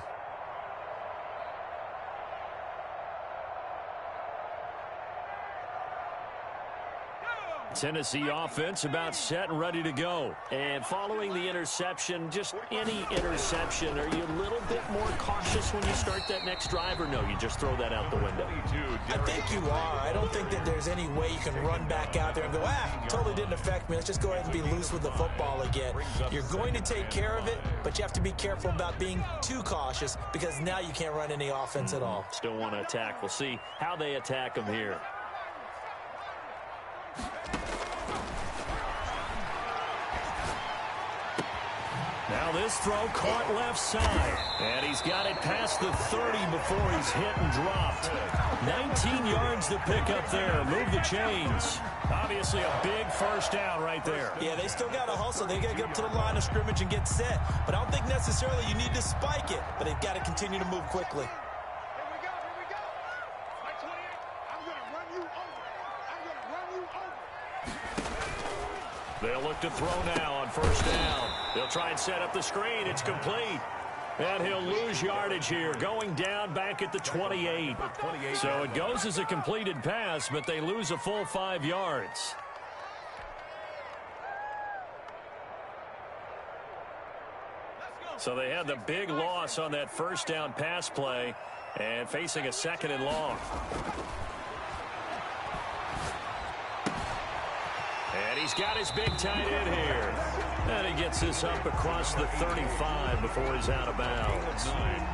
Tennessee offense about set and ready to go. And following the interception, just any interception, are you a little bit more cautious when you start that next drive, or no, you just throw that out the window? I think you are. I don't think that there's any way you can run back out there and go, totally didn't affect me. Let's just go ahead and be loose with the football again. You're going to take care of it, but you have to be careful about being too cautious, because now you can't run any offense at all. Still want to attack. We'll see how they attack them here. Now this throw caught left side. And he's got it past the 30 before he's hit and dropped. 19 yards to pick up there. Move the chains. Obviously a big first down right there. Yeah, they still got to hustle. They got to get up to the line of scrimmage and get set. But I don't think necessarily you need to spike it. But they've got to continue to move quickly. Here we go, here we go. Like 28, I'm going to run you over. I'm going to run you over. They'll look to throw now on first down. They'll try and set up the screen. It's complete. And he'll lose yardage here, going down back at the 28. So it goes as a completed pass, but they lose a full 5 yards. So they had the big loss on that first down pass play and facing a 2nd and long. And he's got his big tight end here. And he gets this up across the 35 before he's out of bounds.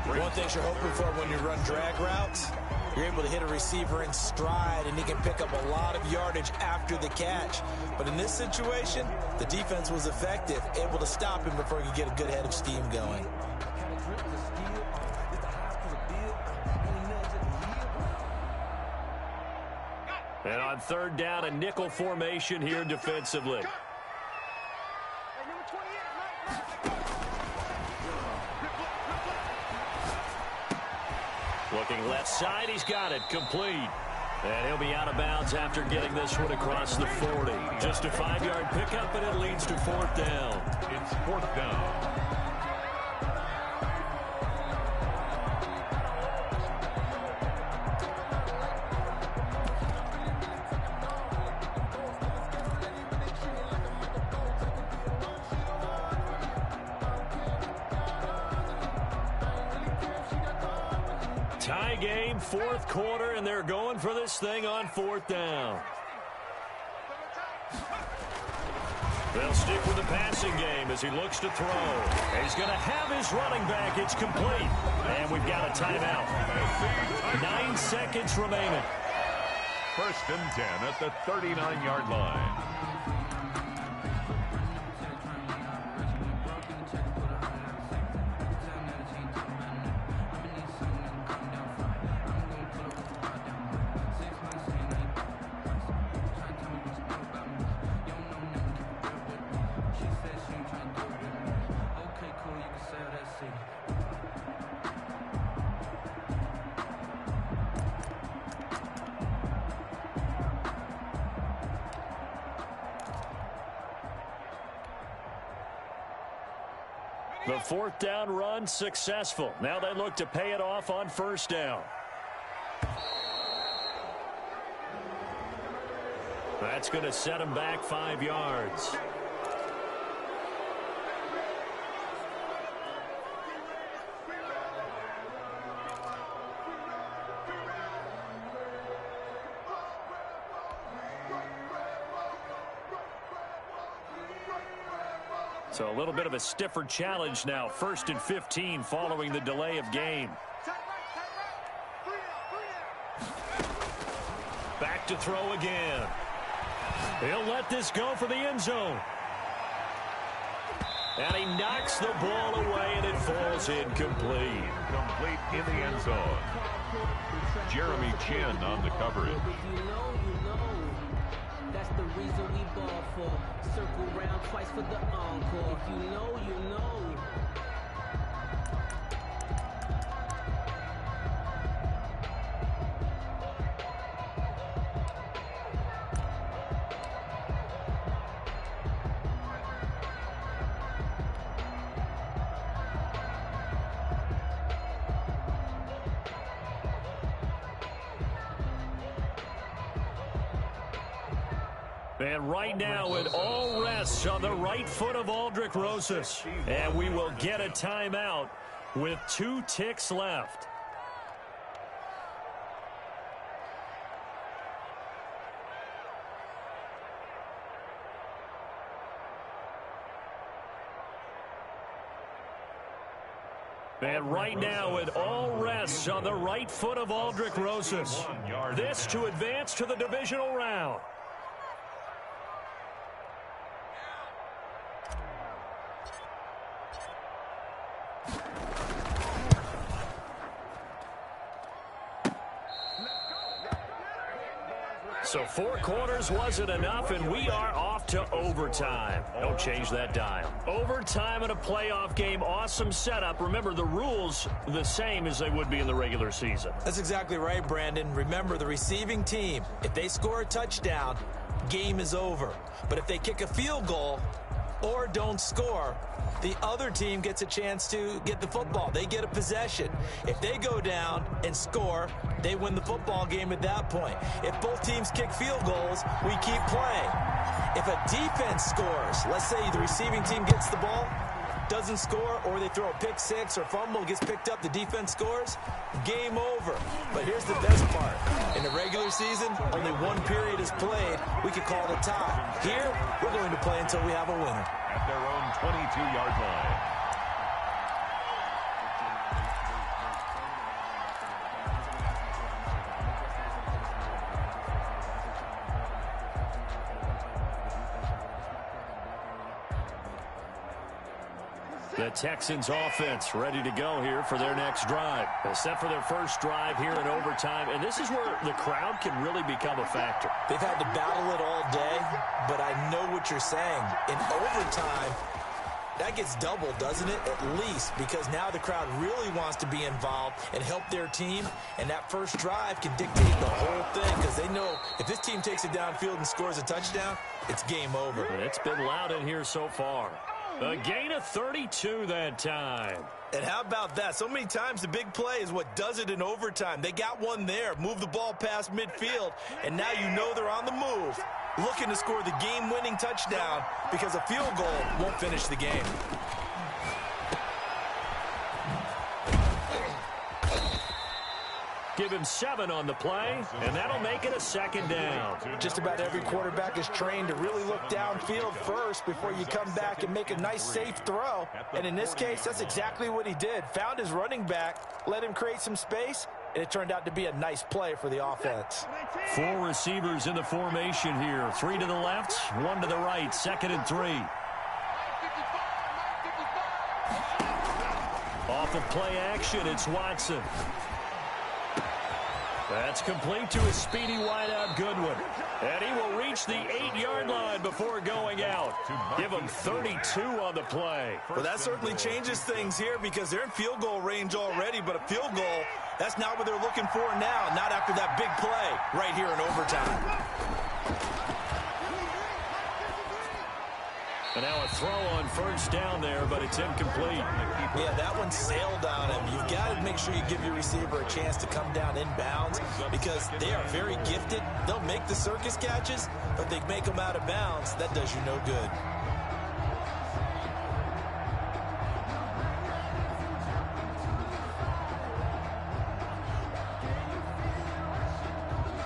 One thing you're hoping for when you run drag routes, you're able to hit a receiver in stride, and he can pick up a lot of yardage after the catch. But in this situation, the defense was effective, able to stop him before he could get a good head of steam going. And on third down, a nickel formation here defensively. Looking left side, he's got it, complete. And he'll be out of bounds after getting this one across the 40. Just a 5-yard pickup, and it leads to 4th down. It's 4th down. Tie game, 4th quarter, and they're going for this thing on 4th down. They'll stick with the passing game as he looks to throw. And he's going to have his running back. It's complete. And we've got a timeout. 9 seconds remaining. 1st and 10 at the 39-yard line. The 4th down run successful. Now they look to pay it off on first down. That's going to set him back 5 yards. So a little bit of a stiffer challenge now. 1st and 15 following the delay of game. Back to throw again. He'll let this go for the end zone. And he knocks the ball away, and it falls incomplete. Complete in the end zone. Jeremy Chin on the coverage. That's the reason we ball for. Circle round twice for the encore. If you know, you know. And right now it all rests on the right foot of Aldrick Rosas. And we will get a timeout with 2 ticks left. And right now it all rests on the right foot of Aldrick Rosas. This to advance to the divisional round. So 4 quarters wasn't enough, and we are off to overtime. Don't change that dial. Overtime in a playoff game, awesome setup. Remember, the rules the same as they would be in the regular season. That's exactly right, Brandon. Remember, the receiving team, if they score a touchdown, game is over. But if they kick a field goal or don't score, the other team gets a chance to get the football. They get a possession. If they go down and score, they win the football game at that point. If both teams kick field goals, we keep playing. If a defense scores, let's say the receiving team gets the ball, doesn't score, or they throw a pick six or fumble, gets picked up, the defense scores, game over. But here's the best part. In the regular season, only one period is played. We could call it a tie. Here, we're going to play until we have a winner. At their own 22-yard line. The Texans offense ready to go here for their next drive. Set for their first drive here in overtime, and this is where the crowd can really become a factor. They've had to battle it all day, but I know what you're saying. In overtime, that gets doubled, doesn't it? At least, because now the crowd really wants to be involved and help their team, and that first drive can dictate the whole thing, because they know if this team takes it downfield and scores a touchdown, it's game over. And it's been loud in here so far. A gain of 32 that time. And how about that? So many times the big play is what does it in overtime. They got one there, move the ball past midfield, and now you know they're on the move, looking to score the game-winning touchdown because a field goal won't finish the game. Give him 7 on the play, and that'll make it a second down. Just about every quarterback is trained to really look downfield first before you come back and make a nice, safe throw. And in this case, that's exactly what he did. Found his running back, let him create some space, and it turned out to be a nice play for the offense. 4 receivers in the formation here. 3 to the left, 1 to the right, 2nd and 3. Off of play action, it's Watson. That's complete to a speedy wideout Goodwin. And he will reach the 8-yard line before going out. Give him 32 on the play. Well, that certainly changes things here because they're in field goal range already, but a field goal, that's not what they're looking for now, not after that big play right here in overtime. And now a throw on first down there, but it's incomplete. Yeah, that one sailed on him. You've got to make sure you give your receiver a chance to come down inbounds because they are very gifted. They'll make the circus catches, but they make them out of bounds. That does you no good.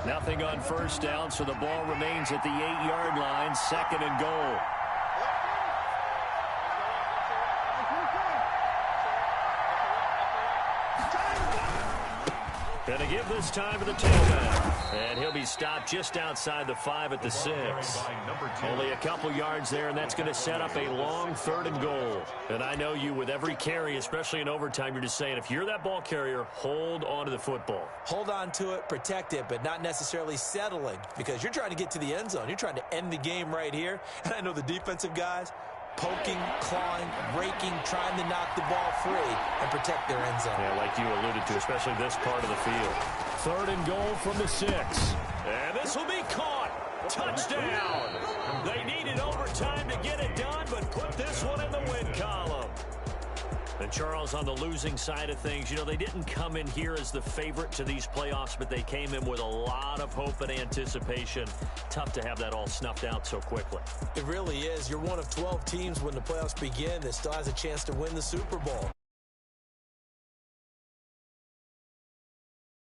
Nothing on first down, so the ball remains at the 8-yard line, 2nd and goal. Going to give this time to the tailback. And he'll be stopped just outside the 5 at the 6. Only a couple yards there, and that's going to set up a long 3rd and goal. And I know you, with every carry, especially in overtime, you're just saying, if you're that ball carrier, hold on to the football. Hold on to it, protect it, but not necessarily settling because you're trying to get to the end zone. You're trying to end the game right here. And I know the defensive guys, poking, clawing, raking, trying to knock the ball free and protect their end zone. Yeah, like you alluded to, especially this part of the field. 3rd and goal from the 6. And this will be caught. Touchdown. They needed overtime to get it done, but put this one in the win column. And Charles, on the losing side of things, you know, they didn't come in here as the favorite to these playoffs, but they came in with a lot of hope and anticipation. Tough to have that all snuffed out so quickly. It really is. You're one of 12 teams when the playoffs begin that still has a chance to win the Super Bowl.